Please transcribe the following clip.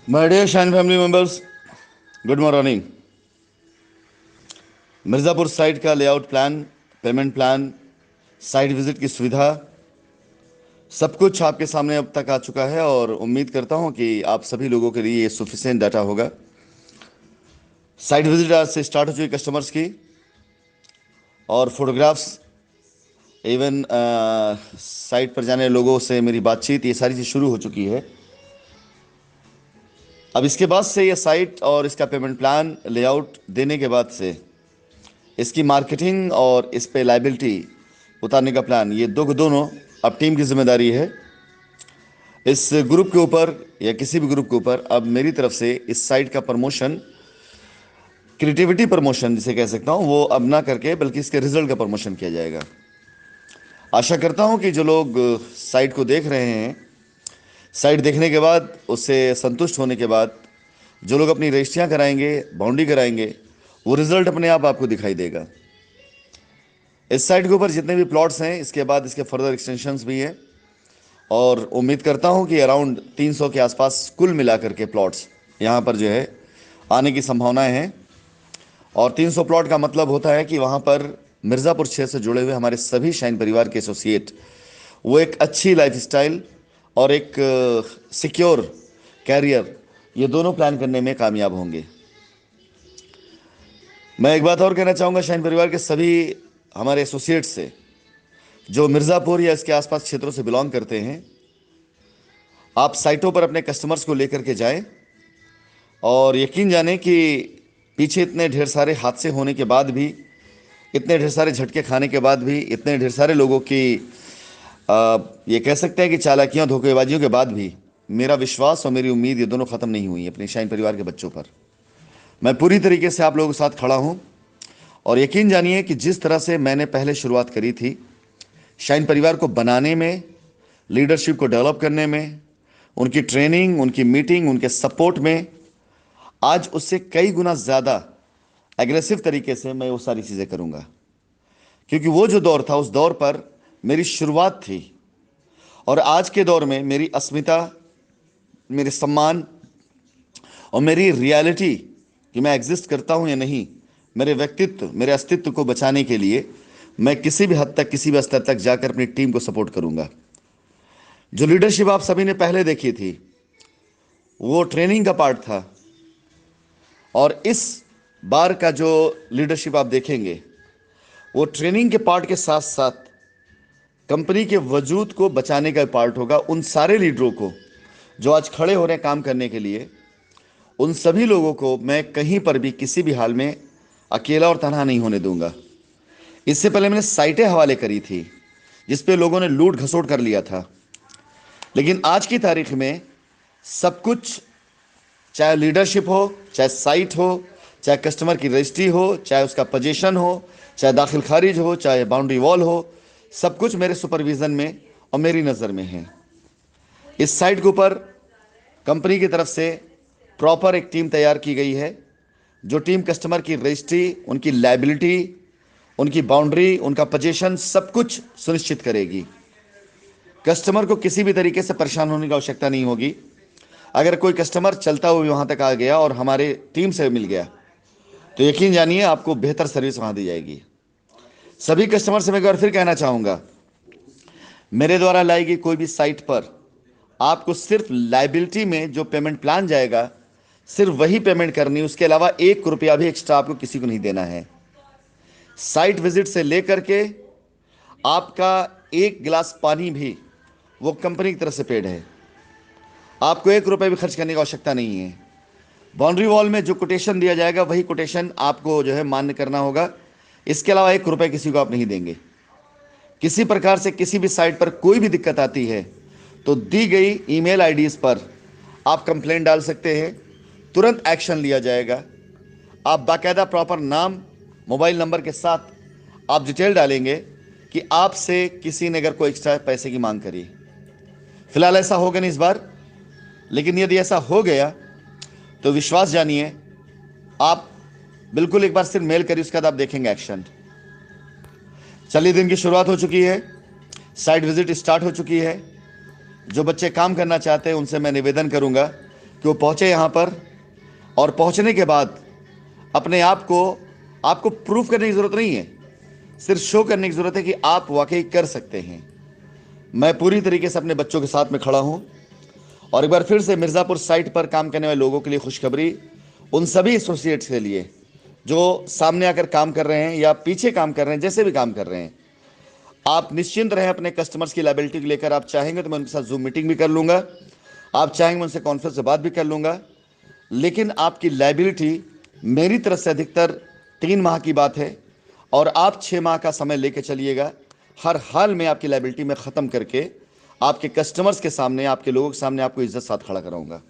My dear Shine family members, good morning. Mirzapur site का layout plan, payment plan, site visit की सुविधा, सब कुछ आपके सामने अब तक आ चुका है और उम्मीद करता हूं कि आप सभी लोगों के लिए ये सफिशिएंट डाटा होगा। साइट विजिट आज से स्टार्ट हो चुकी कस्टमर्स की और फोटोग्राफ्स, इवन साइट पर जाने लोगों से मेरी बातचीत, ये सारी चीज़ शुरू हो चुकी है। अब इसके बाद से ये साइट और इसका पेमेंट प्लान लेआउट देने के बाद से इसकी मार्केटिंग और इस पे लाइबिलिटी उतारने का प्लान, ये दोनों अब टीम की जिम्मेदारी है। इस ग्रुप के ऊपर या किसी भी ग्रुप के ऊपर अब मेरी तरफ से इस साइट का प्रमोशन, क्रिएटिविटी प्रमोशन जिसे कह सकता हूँ, वो अब ना करके बल्कि इसके रिजल्ट का प्रमोशन किया जाएगा। आशा करता हूँ कि जो लोग साइट को देख रहे हैं, साइट देखने के बाद उससे संतुष्ट होने के बाद जो लोग अपनी रजिस्ट्रियाँ कराएंगे, बाउंड्री कराएंगे, वो रिजल्ट अपने आप आपको दिखाई देगा। इस साइट के ऊपर जितने भी प्लॉट्स हैं, इसके बाद इसके फर्दर एक्सटेंशंस भी हैं और उम्मीद करता हूं कि अराउंड 300 के आसपास कुल मिलाकर के प्लॉट्स यहां पर जो है आने की संभावनाएं हैं। और 300 प्लॉट का मतलब होता है कि वहां पर मिर्ज़ापुर शहर से जुड़े हुए हमारे सभी शाइन परिवार के एसोसिएट वो एक अच्छी लाइफस्टाइल और एक सिक्योर कैरियर, ये दोनों प्लान करने में कामयाब होंगे। मैं एक बात और कहना चाहूँगा शाइन परिवार के सभी हमारे एसोसिएट्स से, जो मिर्ज़ापुर या इसके आसपास क्षेत्रों से बिलोंग करते हैं, आप साइटों पर अपने कस्टमर्स को लेकर के जाएं और यकीन जानें कि पीछे इतने ढेर सारे हादसे होने के बाद भी, इतने ढेर सारे झटके खाने के बाद भी, इतने ढेर सारे लोगों की ये कह सकते हैं कि चालाकियों, धोखेबाजियों के बाद भी मेरा विश्वास और मेरी उम्मीद ये दोनों ख़त्म नहीं हुई अपने शाइन परिवार के बच्चों पर। मैं पूरी तरीके से आप लोगों के साथ खड़ा हूँ और यकीन जानिए कि जिस तरह से मैंने पहले शुरुआत करी थी शाइन परिवार को बनाने में, लीडरशिप को डेवलप करने में, उनकी ट्रेनिंग, उनकी मीटिंग, उनके सपोर्ट में, आज उससे कई गुना ज़्यादा एग्रेसिव तरीके से मैं वो सारी चीज़ें करूँगा। क्योंकि वो जो दौर था, उस दौर पर मेरी शुरुआत थी और आज के दौर में मेरी अस्मिता, मेरे सम्मान और मेरी रियलिटी कि मैं एग्जिस्ट करता हूँ या नहीं, मेरे व्यक्तित्व, मेरे अस्तित्व को बचाने के लिए मैं किसी भी हद तक, किसी भी स्तर तक जाकर अपनी टीम को सपोर्ट करूंगा। जो लीडरशिप आप सभी ने पहले देखी थी वो ट्रेनिंग का पार्ट था और इस बार का जो लीडरशिप आप देखेंगे वो ट्रेनिंग के पार्ट के साथ साथ कंपनी के वजूद को बचाने का पार्ट होगा। उन सारे लीडरों को जो आज खड़े हो रहे हैं काम करने के लिए, उन सभी लोगों को मैं कहीं पर भी किसी भी हाल में अकेला और तनहा नहीं होने दूंगा। इससे पहले मैंने साइटें हवाले करी थी जिस पे लोगों ने लूट घसोट कर लिया था, लेकिन आज की तारीख में सब कुछ, चाहे लीडरशिप हो, चाहे साइट हो, चाहे कस्टमर की रजिस्ट्री हो, चाहे उसका पोजीशन हो, चाहे दाखिल खारिज हो, चाहे बाउंड्री वॉल हो, सब कुछ मेरे सुपरविजन में और मेरी नज़र में है। इस साइट के ऊपर कंपनी की तरफ से प्रॉपर एक टीम तैयार की गई है, जो टीम कस्टमर की रजिस्ट्री, उनकी लाइबिलिटी, उनकी बाउंड्री, उनका पोजीशन, सब कुछ सुनिश्चित करेगी। कस्टमर को किसी भी तरीके से परेशान होने की आवश्यकता नहीं होगी। अगर कोई कस्टमर चलता हुआ वहां तक आ गया और हमारे टीम से मिल गया तो यकीन जानिए आपको बेहतर सर्विस वहां दी जाएगी। सभी कस्टमर से मैं एक बार फिर कहना चाहूंगा, मेरे द्वारा लाई गई कोई भी साइट पर आपको सिर्फ लाइबिलिटी में जो पेमेंट प्लान जाएगा, सिर्फ वही पेमेंट करनी, उसके अलावा 1 रुपया भी एक्स्ट्रा आपको किसी को नहीं देना है। साइट विजिट से लेकर के आपका एक गिलास पानी भी वो कंपनी की तरफ से पेड है, आपको 1 रुपये भी खर्च करने की आवश्यकता नहीं है। बाउंड्री वॉल में जो कोटेशन दिया जाएगा वही कोटेशन आपको जो है मान्य करना होगा, इसके अलावा 1 रुपये किसी को आप नहीं देंगे। किसी प्रकार से किसी भी साइट पर कोई भी दिक्कत आती है तो दी गई ईमेल आईडीज पर आप कंप्लेंट डाल सकते हैं, तुरंत एक्शन लिया जाएगा। आप बाकायदा प्रॉपर नाम, मोबाइल नंबर के साथ आप डिटेल डालेंगे कि आपसे किसी ने अगर कोई एक्स्ट्रा पैसे की मांग करी। फिलहाल ऐसा होगा नहीं इस बार, लेकिन यदि ऐसा हो गया तो विश्वास जानिए, आप बिल्कुल एक बार सिर्फ मेल करिए, उसके बाद आप देखेंगे एक्शन। चलिए, दिन की शुरुआत हो चुकी है, साइट विजिट स्टार्ट हो चुकी है। जो बच्चे काम करना चाहते हैं उनसे मैं निवेदन करूंगा कि वो पहुंचे यहाँ पर, और पहुंचने के बाद अपने आप को, आपको प्रूफ करने की जरूरत नहीं है, सिर्फ शो करने की जरूरत है कि आप वाकई कर सकते हैं। मैं पूरी तरीके से अपने बच्चों के साथ में खड़ा हूं। और एक बार फिर से मिर्ज़ापुर साइट पर काम करने वाले लोगों के लिए खुशखबरी, उन सभी एसोसिएट्स के लिए जो सामने आकर काम कर रहे हैं या पीछे काम कर रहे हैं, जैसे भी काम कर रहे हैं, आप निश्चिंत रहें अपने कस्टमर्स की लायबिलिटी को लेकर। आप चाहेंगे तो मैं उनके साथ जूम मीटिंग भी कर लूंगा, आप चाहेंगे मैं उनसे कॉन्फ्रेंस से बात भी कर लूंगा, लेकिन आपकी लायबिलिटी मेरी तरफ से अधिकतर 3 माह की बात है, और आप 6 माह का समय लेके चलिएगा। हर हाल में आपकी लायबिलिटी में ख़त्म करके आपके कस्टमर्स के सामने, आपके लोगों के सामने आपको इज्जत साथ खड़ा कराऊंगा।